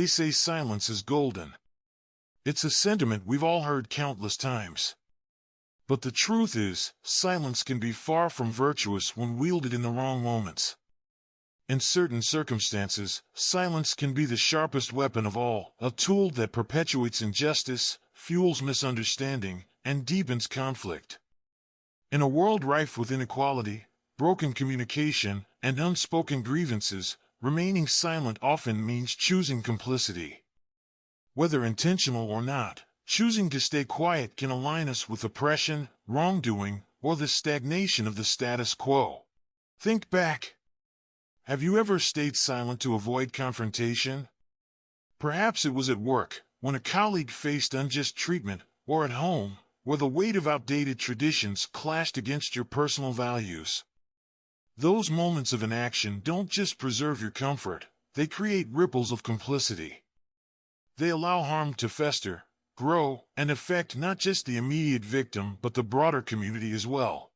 They say silence is golden. It's a sentiment we've all heard countless times. But the truth is, silence can be far from virtuous when wielded in the wrong moments. In certain circumstances, silence can be the sharpest weapon of all, a tool that perpetuates injustice, fuels misunderstanding, and deepens conflict. In a world rife with inequality, broken communication, and unspoken grievances, remaining silent often means choosing complicity. Whether intentional or not, choosing to stay quiet can align us with oppression, wrongdoing, or the stagnation of the status quo. Think back. Have you ever stayed silent to avoid confrontation? Perhaps it was at work, when a colleague faced unjust treatment, or at home, where the weight of outdated traditions clashed against your personal values. Those moments of inaction don't just preserve your comfort, they create ripples of complicity. They allow harm to fester, grow, and affect not just the immediate victim but the broader community as well.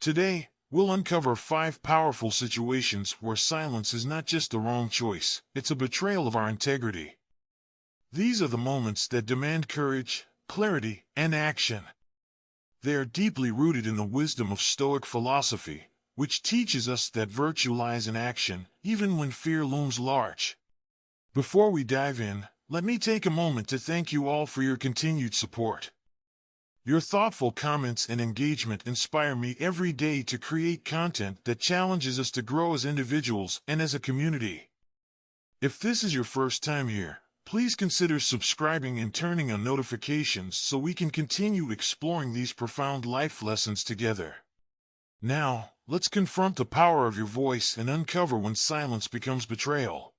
Today, we'll uncover 5 powerful situations where silence is not just the wrong choice, it's a betrayal of our integrity. These are the moments that demand courage, clarity, and action. They are deeply rooted in the wisdom of Stoic philosophy, which teaches us that virtue lies in action, even when fear looms large. Before we dive in, let me take a moment to thank you all for your continued support. Your thoughtful comments and engagement inspire me every day to create content that challenges us to grow as individuals and as a community. If this is your first time here, please consider subscribing and turning on notifications so we can continue exploring these profound life lessons together. Now, let's confront the power of your voice and uncover when silence becomes betrayal.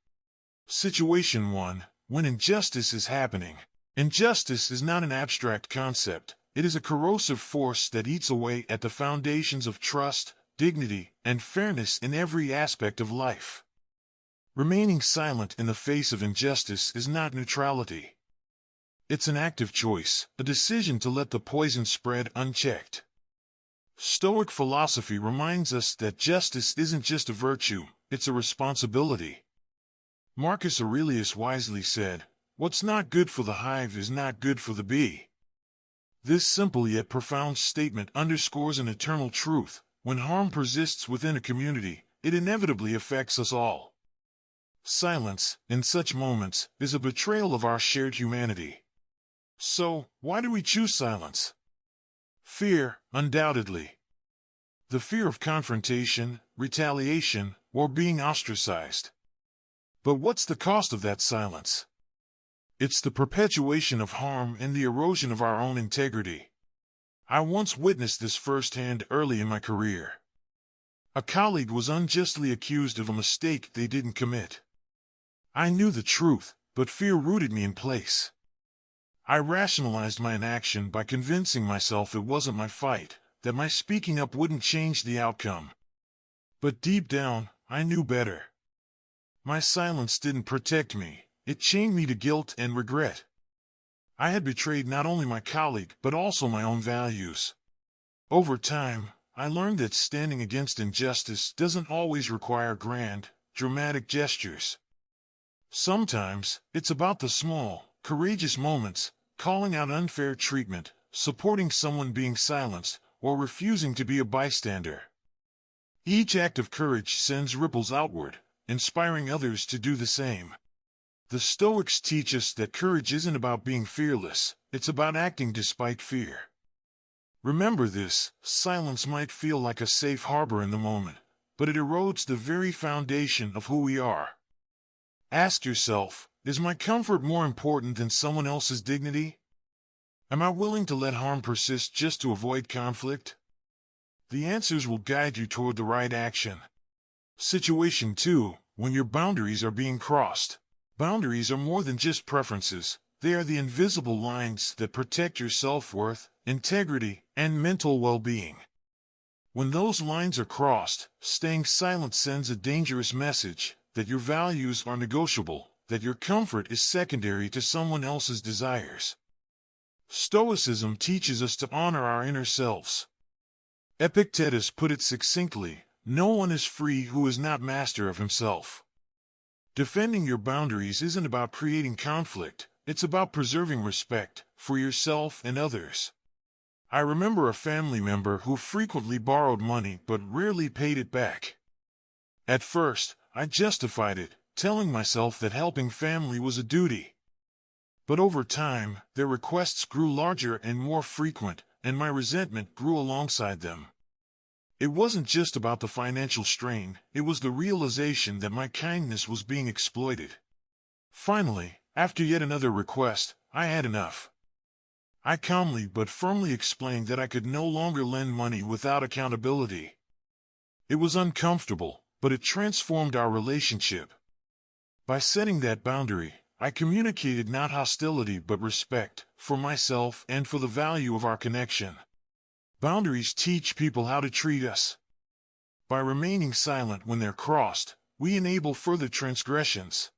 Situation 1. When injustice is happening. Injustice is not an abstract concept. It is a corrosive force that eats away at the foundations of trust, dignity, and fairness in every aspect of life. Remaining silent in the face of injustice is not neutrality. It's an active choice, a decision to let the poison spread unchecked. Stoic philosophy reminds us that justice isn't just a virtue, it's a responsibility. Marcus Aurelius wisely said, "What's not good for the hive is not good for the bee." This simple yet profound statement underscores an eternal truth. When harm persists within a community, it inevitably affects us all. Silence, in such moments, is a betrayal of our shared humanity. So, why do we choose silence? Fear, undoubtedly. The fear of confrontation, retaliation, or being ostracized. But what's the cost of that silence? It's the perpetuation of harm and the erosion of our own integrity. I once witnessed this firsthand early in my career. A colleague was unjustly accused of a mistake they didn't commit. I knew the truth, but fear rooted me in place. I rationalized my inaction by convincing myself it wasn't my fight, that my speaking up wouldn't change the outcome. But deep down, I knew better. My silence didn't protect me, it chained me to guilt and regret. I had betrayed not only my colleague but also my own values. Over time, I learned that standing against injustice doesn't always require grand, dramatic gestures. Sometimes, it's about the small, courageous moments, calling out unfair treatment, supporting someone being silenced, or refusing to be a bystander. Each act of courage sends ripples outward, inspiring others to do the same. The Stoics teach us that courage isn't about being fearless, it's about acting despite fear. Remember this, silence might feel like a safe harbor in the moment, but it erodes the very foundation of who we are. Ask yourself, is my comfort more important than someone else's dignity? Am I willing to let harm persist just to avoid conflict? The answers will guide you toward the right action. Situation 2. When your boundaries are being crossed. Boundaries are more than just preferences. They are the invisible lines that protect your self-worth, integrity, and mental well-being. When those lines are crossed, staying silent sends a dangerous message that your values are negotiable, that your comfort is secondary to someone else's desires. Stoicism teaches us to honor our inner selves. Epictetus put it succinctly, "No one is free who is not master of himself." Defending your boundaries isn't about creating conflict, it's about preserving respect for yourself and others. I remember a family member who frequently borrowed money but rarely paid it back. At first, I justified it, telling myself that helping family was a duty. But over time, their requests grew larger and more frequent, and my resentment grew alongside them. It wasn't just about the financial strain, it was the realization that my kindness was being exploited. Finally, after yet another request, I had enough. I calmly but firmly explained that I could no longer lend money without accountability. It was uncomfortable, but it transformed our relationship. By setting that boundary, I communicated not hostility but respect, for myself and for the value of our connection. Boundaries teach people how to treat us. By remaining silent when they're crossed, we enable further transgressions.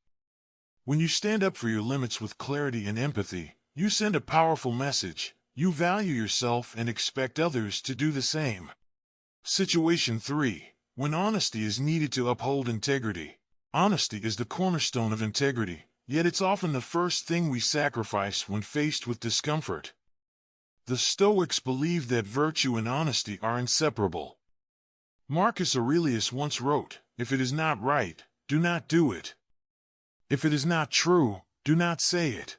When you stand up for your limits with clarity and empathy, you send a powerful message. You value yourself and expect others to do the same. Situation 3. When honesty is needed to uphold integrity. Honesty is the cornerstone of integrity, yet it's often the first thing we sacrifice when faced with discomfort. The Stoics believed that virtue and honesty are inseparable. Marcus Aurelius once wrote, "If it is not right, do not do it. If it is not true, do not say it."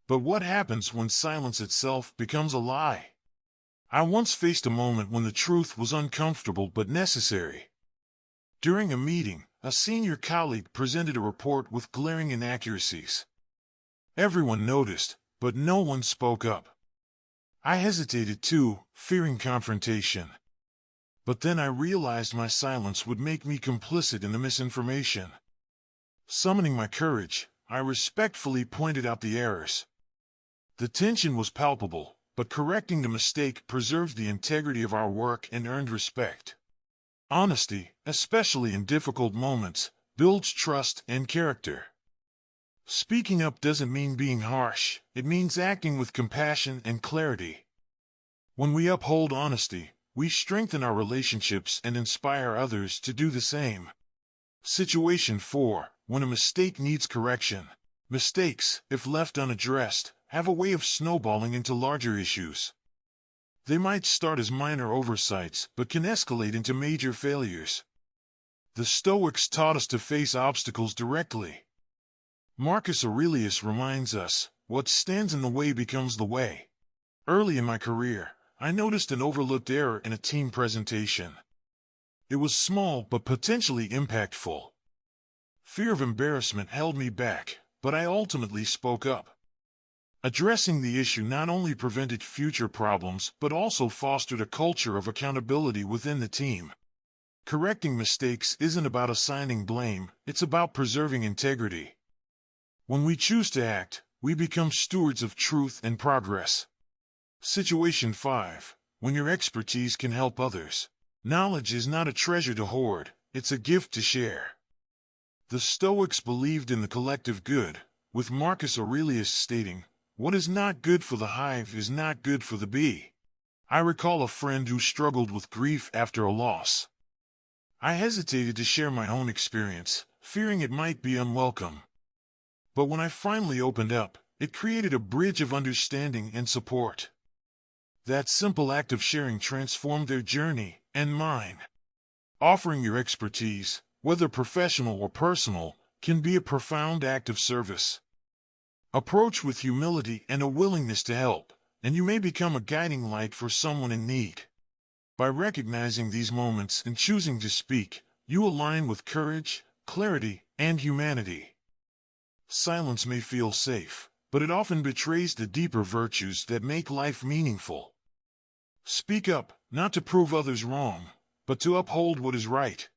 But what happens when silence itself becomes a lie? I once faced a moment when the truth was uncomfortable but necessary. During a meeting, a senior colleague presented a report with glaring inaccuracies. Everyone noticed, but no one spoke up. I hesitated too, fearing confrontation. But then I realized my silence would make me complicit in the misinformation. Summoning my courage, I respectfully pointed out the errors. The tension was palpable, but correcting the mistake preserved the integrity of our work and earned respect. Honesty, especially in difficult moments, builds trust and character. Speaking up doesn't mean being harsh, it means acting with compassion and clarity. When we uphold honesty, we strengthen our relationships and inspire others to do the same. Situation 4. When a mistake needs correction. Mistakes, if left unaddressed, have a way of snowballing into larger issues. They might start as minor oversights, but can escalate into major failures. The Stoics taught us to face obstacles directly. Marcus Aurelius reminds us, "What stands in the way becomes the way." Early in my career, I noticed an overlooked error in a team presentation. It was small but potentially impactful. Fear of embarrassment held me back, but I ultimately spoke up. Addressing the issue not only prevented future problems but also fostered a culture of accountability within the team. Correcting mistakes isn't about assigning blame, it's about preserving integrity. When we choose to act, we become stewards of truth and progress. Situation 5. When your expertise can help others. Knowledge is not a treasure to hoard, it's a gift to share. The Stoics believed in the collective good, with Marcus Aurelius stating, "What is not good for the hive is not good for the bee." I recall a friend who struggled with grief after a loss. I hesitated to share my own experience, fearing it might be unwelcome. But when I finally opened up, it created a bridge of understanding and support. That simple act of sharing transformed their journey, and mine. Offering your expertise, whether professional or personal, can be a profound act of service. Approach with humility and a willingness to help, and you may become a guiding light for someone in need. By recognizing these moments and choosing to speak, you align with courage, clarity, and humanity. Silence may feel safe, but it often betrays the deeper virtues that make life meaningful. Speak up, not to prove others wrong, but to uphold what is right.